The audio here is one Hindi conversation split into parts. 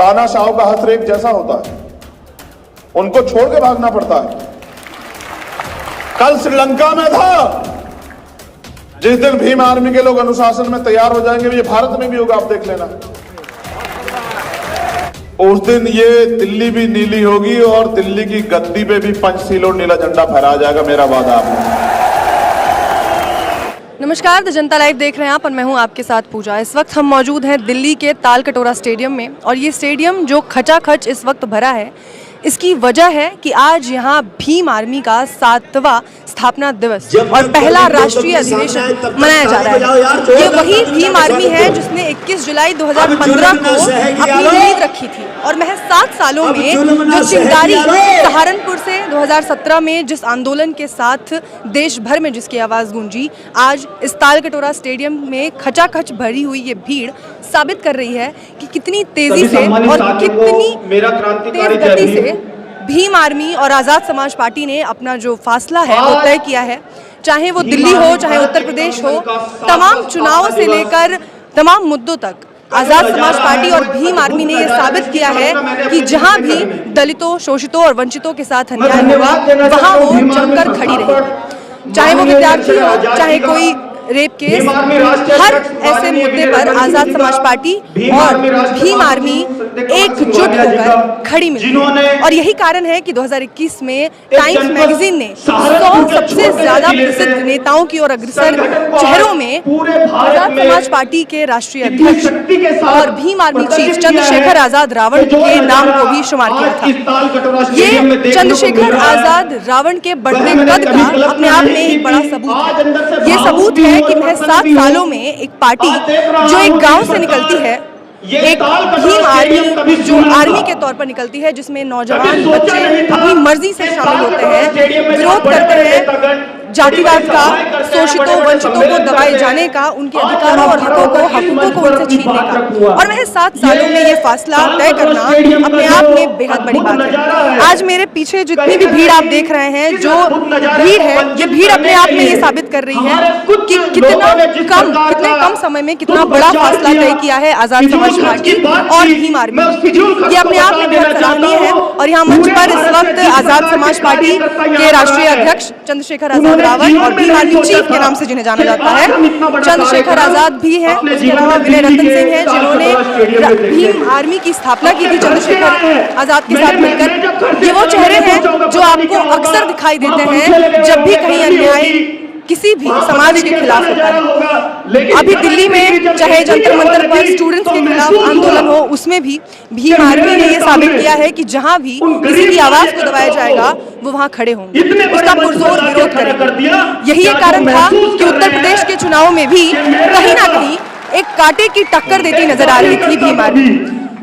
तानाशाह का हथरेक जैसा होता है, उनको छोड़ के भागना पड़ता है। कल श्रीलंका में था, जिस दिन भीम आर्मी के लोग अनुशासन में तैयार हो जाएंगे, ये भारत में भी होगा, आप देख लेना। उस दिन ये दिल्ली भी नीली होगी और दिल्ली की गद्दी पे भी पंचशील और नीला झंडा फहराया जाएगा, मेरा वादा आपको। नमस्कार, द जनता लाइव देख रहे हैं आप और मैं हूं आपके साथ पूजा। इस वक्त हम मौजूद हैं दिल्ली के तालकटोरा स्टेडियम में और ये स्टेडियम जो खचाखच इस वक्त भरा है, इसकी वजह है कि आज यहाँ भीम आर्मी का 7वां स्थापना दिवस और पहला राष्ट्रीय अधिवेशन मनाया जा रहा है। ये वही भीम आर्मी है जिसने 21 जुलाई 2015 को अपनी नींव रखी थी और महज 7 सालों में जो चिंगारी सहारनपुर से 2017 में जिस आंदोलन के साथ देश भर में जिसकी आवाज़ गूंजी, आज इस तालकटोरा स्टेडियम में खचाखच भरी हुई ये भीड़ साबित कर रही है कि कितनी तेजी से और कितनी तेज गति से भीम आर्मी और आज़ाद समाज पार्टी ने अपना जो फासला है वो तय किया है। चाहे वो दिल्ली हो, चाहे उत्तर प्रदेश हो, तमाम चुनावों से लेकर तमाम मुद्दों तक आज़ाद समाज पार्टी और भीम आर्मी ने ये साबित किया है कि जहां भी दलितों, शोषितों और वंचितों के साथ अन्याय होगा, वहां वो जमकर खड़ी रही। चाहे वो विद्यार्थी हो, चाहे कोई रेप केस, हर ऐसे मुद्दे पर आज़ाद समाज पार्टी और भीम आर्मी एकजुट होकर खड़ी मिली। और यही कारण है कि 2021 में टाइम्स मैगजीन ने 100 सबसे ज्यादा प्रसिद्ध नेताओं की और अग्रसर चेहरों में आज़ाद समाज पार्टी के राष्ट्रीय अध्यक्ष और भीम आर्मी चीफ चंद्रशेखर आजाद रावण के नाम को भी शुमार किया था। ये चंद्रशेखर आजाद रावण के बढ़ते कद का अपने आप में एक बड़ा सबूत है। ये सबूत है कि महज 7 सालों में एक पार्टी जो एक गांव से निकलती है, एक भीम आर्मी जो आर्मी के तौर पर निकलती है, जिसमें नौजवान बच्चे अपनी मर्जी से शामिल होते हैं, विरोध करते हैं जातिवाद का, शोषितों वंचितों को दबाए जाने का, उनके अधिकारों और हकों को उनसे छीनने का। और महज 7 सालों में ये फासला तय करना अपने आप में बेहद बड़ी बात है। आज मेरे पीछे जितनी भी भीड़ आप देख रहे हैं, जो भीड़ है, ये भीड़ अपने आप में ये साबित कर रही है कि कितने कम समय में कितना बड़ा फासला तय किया है आज़ाद समाज पार्टी और भीम आर्मी। ये अपने आप में बहुत सराहनीय है। और यहाँ मंच पर इस वक्त आज़ाद समाज पार्टी के राष्ट्रीय अध्यक्ष चंद्रशेखर आजाद रावण और भीम आर्मी चीफ के नाम से जिन्हें जाना जाता है, चंद्रशेखर आजाद भी हैं। इसके अलावा विनय रतन सिंह हैं, जिन्होंने भीम आर्मी की स्थापना की थी चंद्रशेखर आजाद के साथ मिलकर। ये वो चेहरे हैं जो आपको अक्सर दिखाई देते हैं जब भी कहीं अन्याय किसी भी समाज के खिलाफ होता है। अभी दिल्ली में चाहे जंतर मंतर पर स्टूडेंट्स के खिलाफ आंदोलन हो, उसमें भी भीम आर्मी ने ये साबित किया है कि जहां भी किसी की आवाज को दबाया जाएगा वो वहां खड़े होंगे, उसका पुरजोर विरोध करेंगे। यही एक कारण था कि उत्तर प्रदेश के चुनाव में भी कहीं ना कहीं एक कांटे की टक्कर देती नजर आ रही थी भीम आर्मी।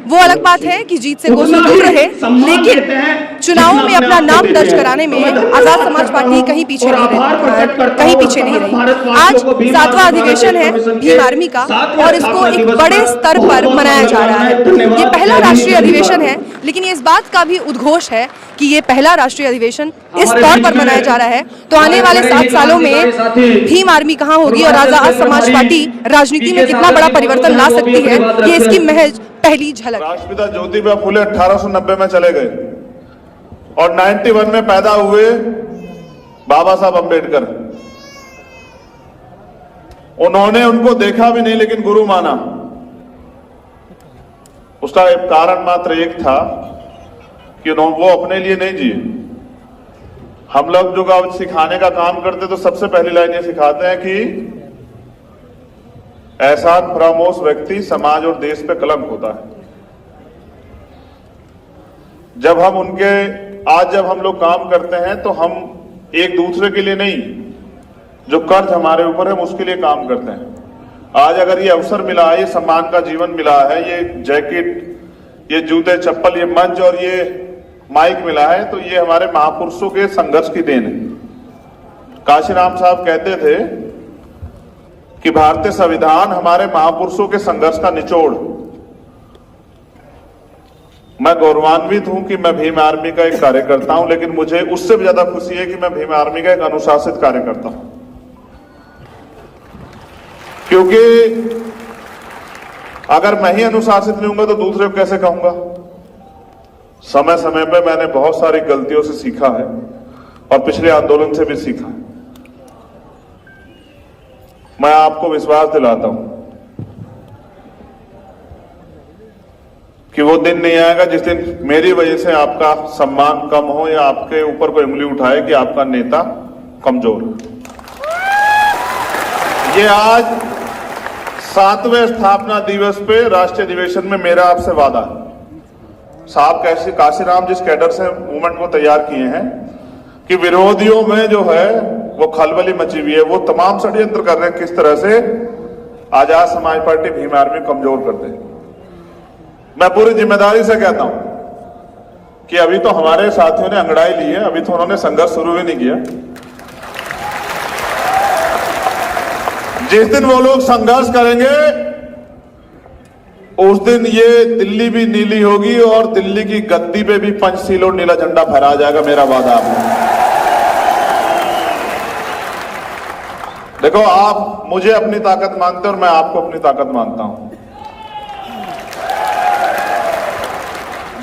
वो अलग बात है कि जीत से कोसों दूर रहे, लेकिन चुनावों में अपना नाम दर्ज कराने में आज़ाद समाज पार्टी कहीं पीछे नहीं रही। आज 7वां अधिवेशन है भीम आर्मी का और इसको एक बड़े स्तर पर मनाया जा रहा है। ये पहला राष्ट्रीय अधिवेशन है, लेकिन ये इस बात का भी उद्घोष है कि ये पहला राष्ट्रीय अधिवेशन इस तौर पर मनाया जा रहा है तो आने वाले 7 सालों में भीम आर्मी कहाँ होगी और आज़ाद समाज पार्टी राजनीति में कितना बड़ा परिवर्तन ला सकती है, ये इसकी महज पहली झलक। राष्ट्रपिता ज्योतिबा फुले 1890 में चले गए और 91 में पैदा हुए बाबा साहब अंबेडकर। उन्होंने उनको देखा भी नहीं लेकिन गुरु माना। उसका एक कारण मात्र एक था कि वो अपने लिए नहीं जिए। हम लोग जो अब सिखाने का काम करते तो सबसे पहली लाइन ये सिखाते हैं कि एहसान फरामोश व्यक्ति समाज और देश पे कलंक होता है। जब हम लोग काम करते हैं तो हम एक दूसरे के लिए नहीं, जो कर्ज हमारे ऊपर है उसके लिए काम करते हैं। आज अगर ये अवसर मिला है, ये सम्मान का जीवन मिला है, ये जैकेट, ये जूते चप्पल, ये मंच और ये माइक मिला है, तो ये हमारे महापुरुषों के संघर्ष की देन है। काशीराम साहब कहते थे कि भारतीय संविधान हमारे महापुरुषों के संघर्ष का निचोड़। मैं गौरवान्वित हूं कि मैं भीम आर्मी का एक कार्यकर्ता हूं, लेकिन मुझे उससे भी ज्यादा खुशी है कि मैं भीम आर्मी का एक अनुशासित कार्यकर्ता हूं, क्योंकि अगर मैं ही अनुशासित नहीं हूंगा तो दूसरे को कैसे कहूंगा? समय समय पे मैंने बहुत सारी गलतियों से सीखा है और पिछले आंदोलन से भी सीखा है। मैं आपको विश्वास दिलाता हूं कि वो दिन नहीं आएगा जिस दिन मेरी वजह से आपका सम्मान कम हो या आपके ऊपर कोई उंगली उठाए कि आपका नेता कमजोर है। ये आज 7वें स्थापना दिवस पे राष्ट्रीय अधिवेशन में मेरा आपसे वादा है। साहब काशीराम जिस कैडर से मूवमेंट को तैयार किए हैं कि विरोधियों में जो है वो खलबली मची हुई है, वो तमाम षड्यंत्र कर रहे हैं किस तरह से आजाद समाज पार्टी भीम आर्मी कमजोर कर दे। मैं पूरी जिम्मेदारी से कहता हूं कि अभी तो हमारे साथियों ने अंगड़ाई ली है, अभी तो उन्होंने संघर्ष शुरू भी नहीं किया। जिस दिन वो लोग संघर्ष करेंगे उस दिन ये दिल्ली भी नीली होगी और दिल्ली की गद्दी पे भी पंचशील और नीला झंडा फहराया जाएगा, मेरा वादा आपको। देखो, आप मुझे अपनी ताकत मानते हैं और मैं आपको अपनी ताकत मानता हूं।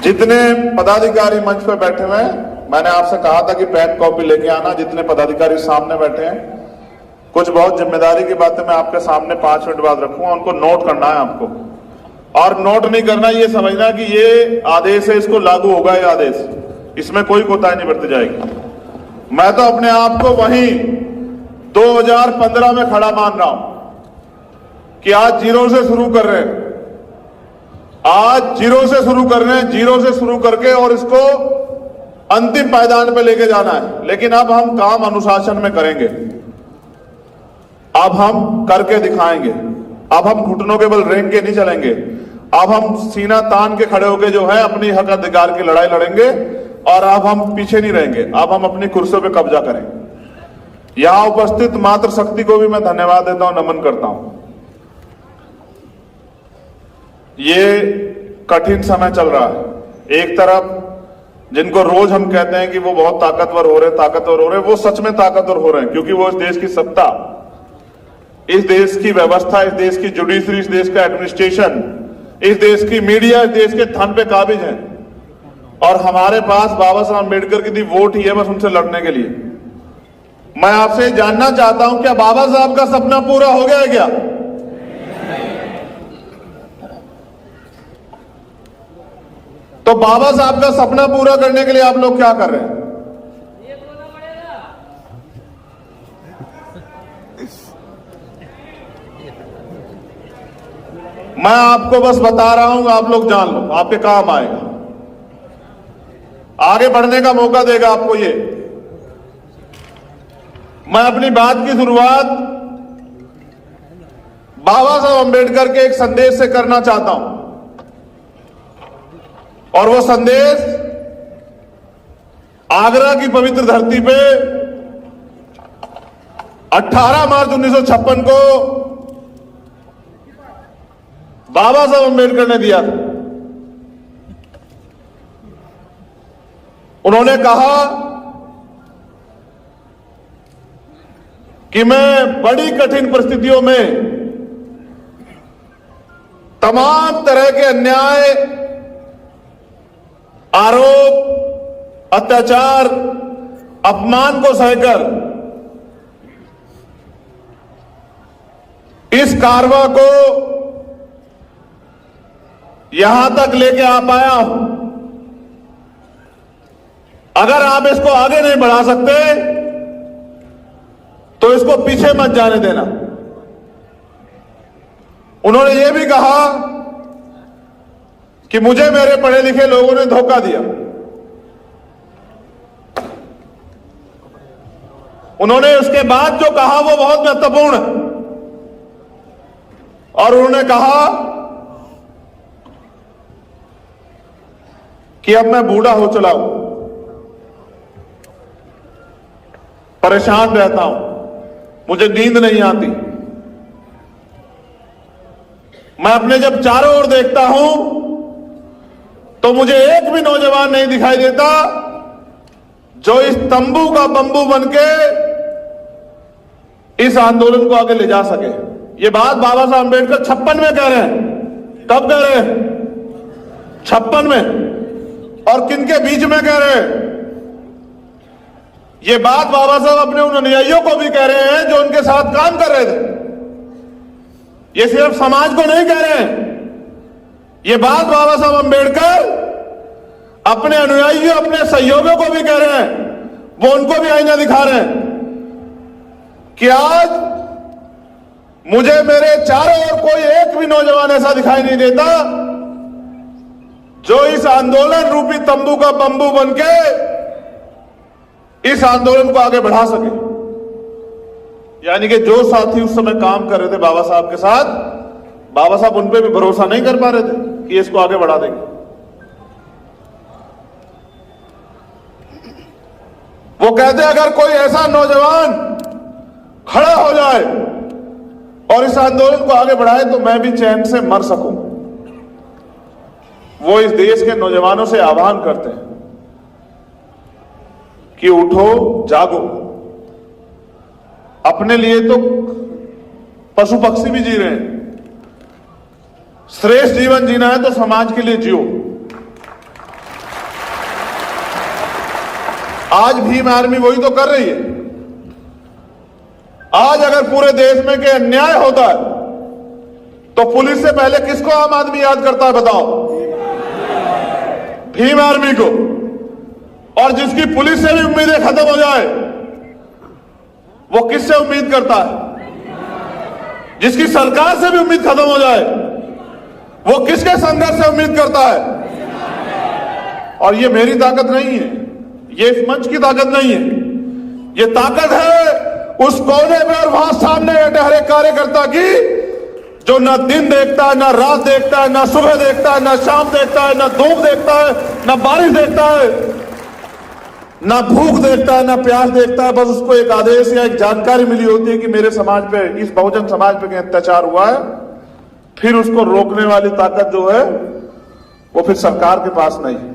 जितने पदाधिकारी मंच पे बैठे हुए हैं, मैंने आपसे कहा था कि पेन कॉपी लेके आना। जितने पदाधिकारी सामने बैठे हैं, कुछ बहुत जिम्मेदारी की बातें मैं आपके सामने 5 मिनट बाद रखूंगा, उनको नोट करना है आपको। और नोट नहीं करना, ये समझना कि ये आदेश है, इसको लागू होगा ये आदेश, इसमें कोई कोताही नहीं बरती जाएगी। मैं तो अपने आप को वहीं 2015 में खड़ा मान रहा हूं कि आज जीरो से शुरू कर रहे हैं, आज जीरो से शुरू कर रहे हैं, जीरो से शुरू करके और इसको अंतिम पायदान पे लेके जाना है। लेकिन अब हम काम अनुशासन में करेंगे, अब हम करके दिखाएंगे, अब हम घुटनों के बल रेंग के नहीं चलेंगे, अब हम सीना तान के खड़े होके जो है अपनी हक अधिकार की लड़ाई लड़ेंगे और अब हम पीछे नहीं रहेंगे, अब हम अपनी कुर्सियों पे कब्जा करेंगे। यहां उपस्थित मातृशक्ति को भी मैं धन्यवाद देता हूं, नमन करता हूं। ये कठिन समय चल रहा है। एक तरफ जिनको रोज हम कहते हैं कि वो बहुत ताकतवर हो रहे, वो सच में ताकतवर हो रहे हैं, क्योंकि वो इस देश की सत्ता, इस देश की व्यवस्था, इस देश की जुडिशरी, इस देश का एडमिनिस्ट्रेशन, इस देश की मीडिया, इस देश के धन पे काबिज है। और हमारे पास बाबा साहब अम्बेडकर की दी वोट ही है बस उनसे लड़ने के लिए। मैं आपसे जानना चाहता हूं, क्या बाबा साहब का सपना पूरा हो गया है क्या? तो बाबा साहब का सपना पूरा करने के लिए आप लोग क्या कर रहे हैं? मैं आपको बस बता रहा हूं, आप लोग जान लो, आपके काम आएगा, आगे बढ़ने का मौका देगा आपको ये। मैं अपनी बात की शुरुआत बाबा साहब अम्बेडकर के एक संदेश से करना चाहता हूं, और वो संदेश आगरा की पवित्र धरती पे 18 मार्च 1956 को बाबा साहब अम्बेडकर ने दिया था। उन्होंने कहा कि मैं बड़ी कठिन परिस्थितियों में तमाम तरह के अन्याय, आरोप, अत्याचार, अपमान को सहकर इस कारवां को यहां तक लेके आ पाया हूं। अगर आप इसको आगे नहीं बढ़ा सकते तो इसको पीछे मत जाने देना। उन्होंने यह भी कहा कि मुझे मेरे पढ़े लिखे लोगों ने धोखा दिया। उन्होंने उसके बाद जो कहा वो बहुत महत्वपूर्ण है, और उन्होंने कहा कि अब मैं बूढ़ा हो चला हूं, परेशान रहता हूं, मुझे नींद नहीं आती। मैं अपने जब चारों ओर देखता हूं तो मुझे एक भी नौजवान नहीं दिखाई देता जो इस तंबू का बंबू बनके इस आंदोलन को आगे ले जा सके। ये बात बाबा साहब अम्बेडकर 56 में कह रहे हैं। कब कह रहे हैं? 56 में। और किनके बीच में कह रहे हैं? ये बात बाबा साहब अपने उन अनुयायियों को भी कह रहे हैं जो उनके साथ काम कर रहे थे। ये सिर्फ समाज को नहीं कह रहे हैं, ये बात बाबा साहब अंबेडकर अपने अनुयायियों, अपने सहयोगियों को भी कह रहे हैं। वो उनको भी आईना दिखा रहे हैं कि आज मुझे मेरे चारों ओर कोई एक भी नौजवान ऐसा दिखाई नहीं देता जो इस आंदोलन रूपी तंबू का बंबू बनके इस आंदोलन को आगे बढ़ा सके। यानी कि जो साथी उस समय काम कर रहे थे बाबा साहब के साथ, बाबा साहब उन पे भी भरोसा नहीं कर पा रहे थे कि इसको आगे बढ़ा देंगे। वो कहते अगर कोई ऐसा नौजवान खड़ा हो जाए और इस आंदोलन को आगे बढ़ाए तो मैं भी चैन से मर सकूं। वो इस देश के नौजवानों से आह्वान करते हैं कि उठो, जागो। अपने लिए तो पशु पक्षी भी जी रहे हैं, श्रेष्ठ जीवन जीना है तो समाज के लिए जियो। आज भीम आर्मी वही तो कर रही है। आज अगर पूरे देश में के अन्याय होता है तो पुलिस से पहले किसको आम आदमी याद करता है बताओ? भीम आर्मी को। और जिसकी पुलिस से भी उम्मीदें खत्म हो जाए वो किससे उम्मीद करता है? जिसकी सरकार से भी उम्मीद खत्म हो जाए वो किसके संघर्ष से उम्मीद करता है? और ये मेरी ताकत नहीं है, ये इस मंच की ताकत नहीं है, ये ताकत है उस कोने में और वहां सामने ठहरे कार्यकर्ता की, जो ना दिन देखता है, ना रात देखता है, ना सुबह देखता है, ना शाम देखता है, ना धूप देखता है, ना बारिश देखता है, ना भूख देखता है, ना प्यास देखता है। बस उसको एक आदेश या एक जानकारी मिली होती है कि मेरे समाज पे, इस बहुजन समाज पे कहीं अत्याचार हुआ है, फिर उसको रोकने वाली ताकत जो है वो फिर सरकार के पास नहीं है।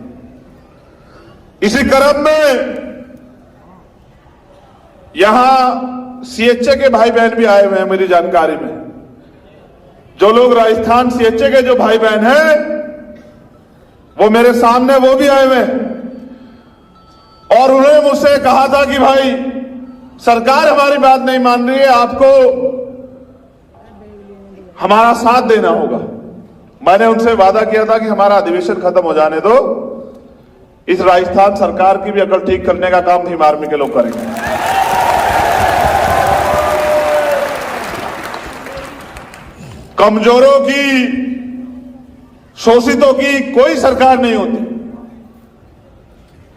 इसी क्रम में यहां सीएचए के भाई बहन भी आए हुए हैं मेरी जानकारी में। जो लोग राजस्थान सीएचए के जो भाई बहन हैं वो मेरे सामने वो भी आए हुए हैं और उन्होंने मुझसे कहा था कि भाई सरकार हमारी बात नहीं मान रही है, आपको हमारा साथ देना होगा। मैंने उनसे वादा किया था कि हमारा अधिवेशन खत्म हो जाने दो, इस राजस्थान सरकार की भी अकल ठीक करने का काम भीम आर्मी के लोग करेंगे। कमजोरों की, शोषितों की कोई सरकार नहीं होती।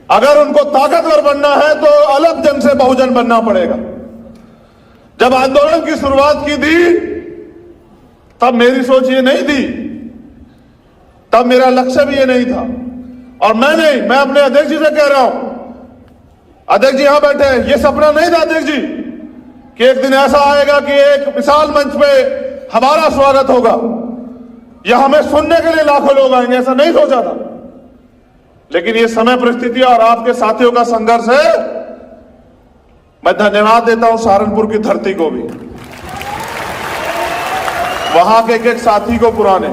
अगर उनको ताकतवर बनना है तो अलग जन से बहुजन बनना पड़ेगा। जब आंदोलन की शुरुआत की थी तब मेरी सोच ये नहीं थी, तब मेरा लक्ष्य भी ये नहीं था। और मैं अपने अध्यक्ष जी से कह रहा हूं, अध्यक्ष जी यहां बैठे हैं, ये सपना नहीं था अध्यक्ष जी कि एक दिन ऐसा आएगा कि एक विशाल मंच पे हमारा स्वागत होगा या हमें सुनने के लिए लाखों लोग आएंगे, ऐसा नहीं सोचा था। लेकिन ये समय, परिस्थिति और आपके साथियों का संघर्ष है। मैं धन्यवाद देता हूं सहारनपुर की धरती को भी, वहां के एक साथी को पुराने,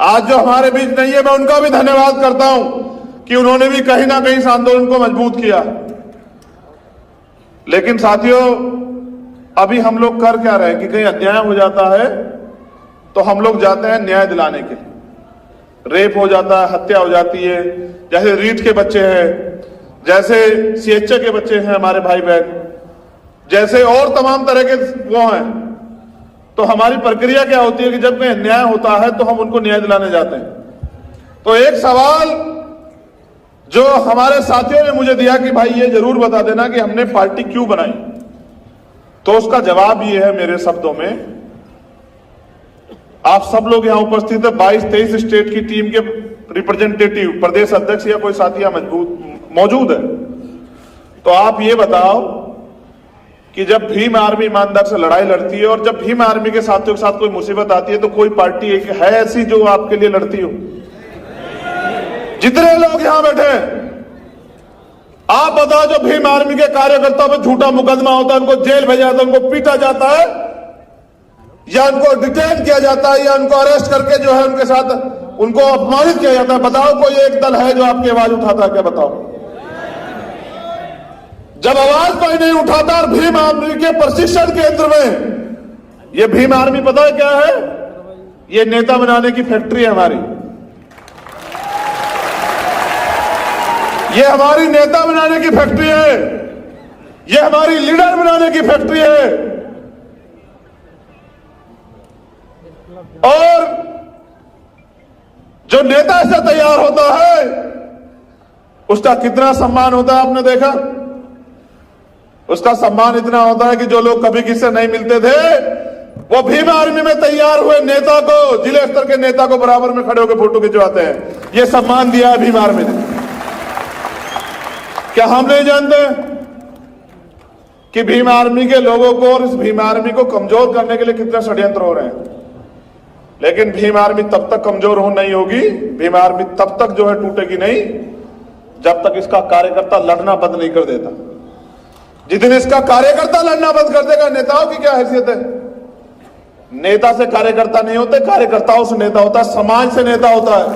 आज जो हमारे बीच नहीं है, मैं उनका भी धन्यवाद करता हूं कि उन्होंने भी कहीं ना कहीं इस आंदोलन को मजबूत किया। लेकिन साथियों, अभी हम लोग कर क्या रहे हैं कि कहीं अन्याय हो जाता है तो हम लोग जाते हैं न्याय दिलाने के लिए। रेप हो जाता है, हत्या हो जाती है, जैसे रीट के बच्चे हैं, जैसे सीएचए के बच्चे हैं हमारे भाई बहन, जैसे और तमाम तरह के वो हैं। तो हमारी प्रक्रिया क्या होती है कि जब कोई अन्याय होता है तो हम उनको न्याय दिलाने जाते हैं। तो एक सवाल जो हमारे साथियों ने मुझे दिया कि भाई ये जरूर बता देना कि हमने पार्टी क्यों बनाई, तो उसका जवाब ये है मेरे शब्दों में। आप सब लोग यहां उपस्थित है, 22-23 स्टेट की टीम के रिप्रेजेंटेटिव, प्रदेश अध्यक्ष या कोई साथी यहां मौजूद है। तो आप ये बताओ कि जब भीम आर्मी ईमानदार से लड़ाई लड़ती है और जब भीम आर्मी के साथियों के साथ कोई मुसीबत आती है तो कोई पार्टी है ऐसी जो आपके लिए लड़ती हो? जितने लोग यहां बैठे हैं, आप बताओ, जो भीम आर्मी के कार्यकर्ताओं पर झूठा मुकदमा होता है, उनको जेल भेजा जाता है, उनको पीटा जाता है, या उनको डिटेन किया जाता है या उनको अरेस्ट करके जो है उनके साथ उनको अपमानित किया जाता है। बताओ कोई एक दल है जो आपकी आवाज उठाता है क्या? बताओ। जब आवाज कोई नहीं उठाता और भीम आर्मी के प्रशिक्षण केंद्र में, ये भीम आर्मी पता है क्या है? ये नेता बनाने की फैक्ट्री है हमारी। ये हमारी नेता बनाने की फैक्ट्री है, ये हमारी लीडर बनाने की फैक्ट्री है। और जो नेता से तैयार होता है उसका कितना सम्मान होता है आपने देखा? उसका सम्मान इतना होता है कि जो लोग कभी किससे नहीं मिलते थे वो भीम आर्मी में तैयार हुए नेता को, जिले स्तर के नेता को बराबर में खड़े होकर फोटो खिंचवाते हैं। ये सम्मान दिया है भीम आर्मी ने। क्या हम नहीं जानते कि भीम आर्मी के लोगों को और इस भीम आर्मी को कमजोर करने के लिए कितने षड्यंत्र हो रहे हैं? लेकिन भीम आर्मी तब तक कमजोर नहीं होगी, भीम आर्मी तब तक जो है टूटेगी नहीं जब तक इसका कार्यकर्ता लड़ना बंद नहीं कर देता। जिस दिन इसका कार्यकर्ता लड़ना बंद कर देगा, नेताओं की क्या हैसियत है? नेता से कार्यकर्ता नहीं होते, कार्यकर्ताओं से नेता होता है, समाज से नेता होता है।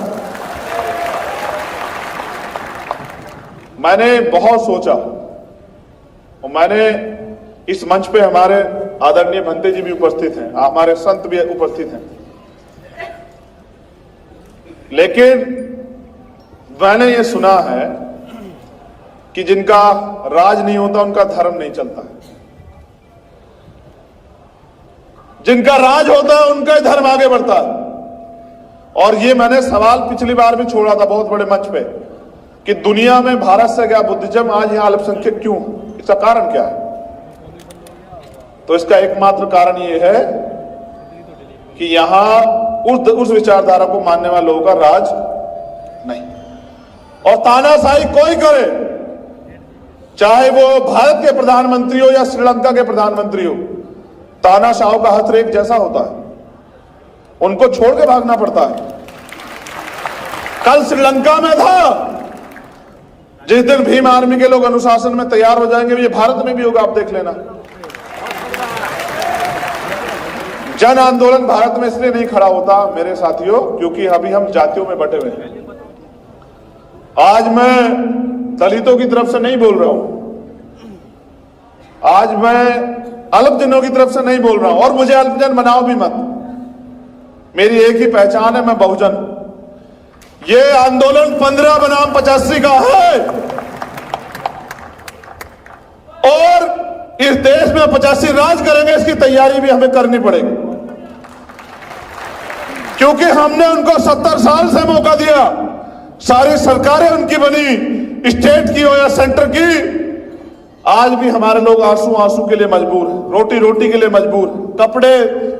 मैंने बहुत सोचा और मैंने इस मंच पे हमारे आदरणीय भंते जी भी उपस्थित हैं, हमारे संत भी उपस्थित हैं, लेकिन मैंने ये सुना है कि जिनका राज नहीं होता उनका धर्म नहीं चलता है, जिनका राज होता है उनका ही धर्म आगे बढ़ता है। और ये मैंने सवाल पिछली बार भी छोड़ा था बहुत बड़े मंच पे कि दुनिया में भारत से क्या बुद्धिज्म आज यहां अल्पसंख्यक क्यों? इसका कारण क्या है? तो इसका एकमात्र कारण ये है कि यहां उस विचारधारा को मानने वाले लोगों का राज नहीं। और तानाशाही कोई करे, चाहे वो भारत के प्रधानमंत्री हो या श्रीलंका के प्रधानमंत्री हो, तानाशाहों का हथ एक जैसा होता है, उनको छोड़ के भागना पड़ता है। कल श्रीलंका में था, जिस दिन भीम आर्मी के लोग अनुशासन में तैयार हो जाएंगे, ये भारत में भी होगा, आप देख लेना। जन आंदोलन भारत में इसलिए नहीं खड़ा होता मेरे साथियों क्योंकि अभी हम जातियों में बटे हुए हैं। आज मैं दलितों की तरफ से नहीं बोल रहा हूं, आज मैं अल्पजनों की तरफ से नहीं बोल रहा हूं, और मुझे अल्पजन बनाओ भी मत। मेरी एक ही पहचान है, मैं बहुजन। ये आंदोलन 15 बनाम 85 का है और इस देश में 85 राज करेंगे, इसकी तैयारी भी हमें करनी पड़ेगी, क्योंकि हमने उनको 70 साल से मौका दिया। सारी सरकारें उनकी बनी, स्टेट की हो या सेंटर की, आज भी हमारे लोग आंसू आंसू के लिए मजबूर है, रोटी रोटी के लिए मजबूर है, कपड़े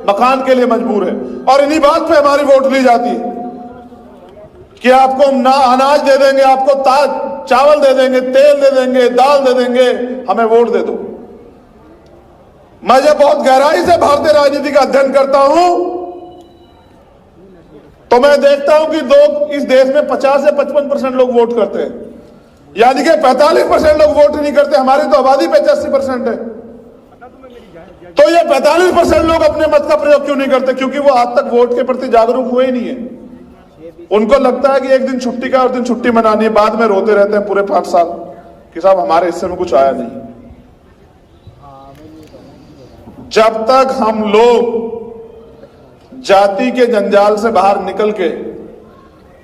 मकान के लिए मजबूर है। और इन्हीं बात पे हमारी वोट ली जाती है कि आपको ना अनाज दे देंगे, आपको चावल दे देंगे, तेल दे देंगे, दाल दे देंगे, हमें वोट दे दो। मैं जब बहुत गहराई से भारतीय राजनीति का अध्ययन करता हूं तो मैं देखता हूं कि लोग इस देश में 50 से 55% लोग वोट करते हैं, यानी कि 45% लोग वोट नहीं करते। हमारी तो आबादी 85% है। तो ये 45% लोग अपने मत का प्रयोग क्यों नहीं करते? क्योंकि वो आज तक वोट के प्रति जागरूक हुए ही नहीं है। उनको लगता है कि एक दिन छुट्टी का और दिन छुट्टी मनानी है, बाद में रोते रहते हैं पूरे 5 साल कि साहब हमारे हिस्से में कुछ आया नहीं। जब तक हम लोग जाति के जंजाल से बाहर निकल के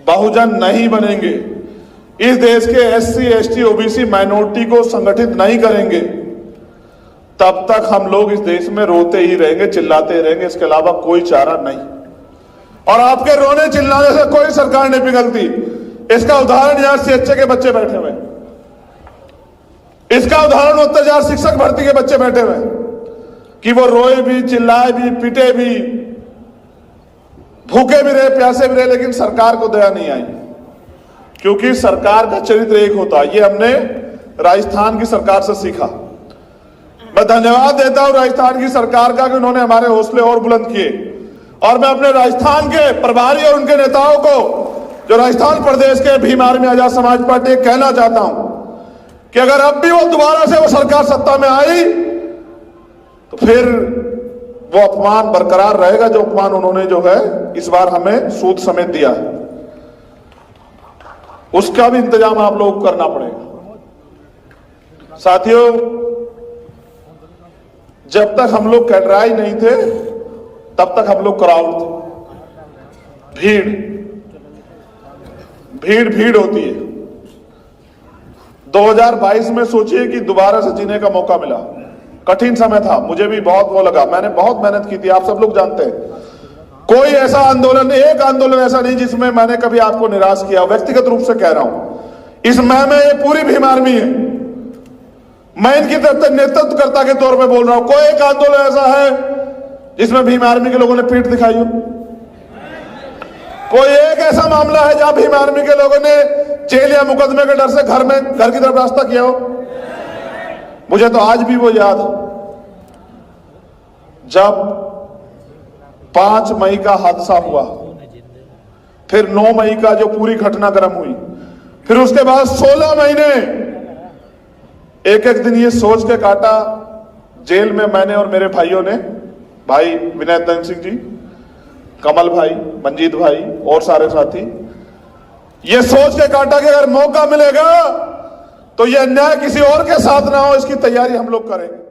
बहुजन नहीं बनेंगे, इस देश के एससी, एसटी, ओबीसी माइनॉरिटी को संगठित नहीं करेंगे, तब तक हम लोग इस देश में रोते ही रहेंगे, चिल्लाते ही रहेंगे। इसके अलावा कोई चारा नहीं। और आपके रोने चिल्लाने से कोई सरकार नहीं पिघलती। इसका उदाहरण यहां सीएचए के बच्चे बैठे हुए, इसका उदाहरण उत्तर हजार शिक्षक भर्ती के बच्चे बैठे हुए कि वो रोए भी, चिल्लाए भी, पीटे भी, भूखे भी रहे, प्यासे भी रहे, लेकिन सरकार को दया नहीं आई, क्योंकि सरकार का चरित्र एक होता है। ये हमने राजस्थान की सरकार से सीखा। मैं धन्यवाद देता हूं राजस्थान की सरकार का कि उन्होंने हमारे हौसले और बुलंद किए। और मैं अपने राजस्थान के प्रभारी और उनके नेताओं को, जो राजस्थान प्रदेश के भीम आर्मी आजाद समाज पार्टी, कहना चाहता हूं कि अगर अब भी वो दोबारा से वो सरकार सत्ता में आई तो फिर वो अपमान बरकरार रहेगा जो अपमान उन्होंने जो है इस बार हमें सूद समेत दिया है, उसका भी इंतजाम आप लोगों को करना पड़ेगा। साथियों, जब तक हम लोग कैडराई नहीं थे तब तक हम लोग क्राउड थे, भीड़ होती है। 2022 में सोचिए कि दोबारा से जीने का मौका मिला, कठिन समय था, मुझे भी बहुत वो लगा, मैंने बहुत मेहनत की थी, आप सब लोग जानते हैं। कोई ऐसा आंदोलन, एक आंदोलन ऐसा नहीं जिसमें मैंने कभी आपको निराश किया, व्यक्तिगत रूप से कह रहा हूं। इस मैं में ये पूरी भीम आर्मी है, मैं इनकी तरफ से नेतृत्वकर्ता के तौर पे बोल रहा हूं। कोई एक आंदोलन ऐसा है जिसमें भीम आर्मी के लोगों ने पीठ दिखाई हो? कोई एक ऐसा मामला है जहां भीम आर्मी के लोगों ने जेल या मुकदमे के डर से घर की तरफ रास्ता किया हो? मुझे तो आज भी वो याद है जब 5 मई का हादसा हुआ, फिर 9 मई का जो पूरी घटनाक्रम हुई, फिर उसके बाद 16 महीने एक एक दिन ये सोच के काटा जेल में, मैंने और मेरे भाइयों ने, भाई विनय दत्त सिंह जी, कमल भाई, मंजीत भाई और सारे साथी, ये सोच के काटा कि अगर मौका मिलेगा तो ये अन्याय किसी और के साथ ना हो, इसकी तैयारी हम लोग करेंगे।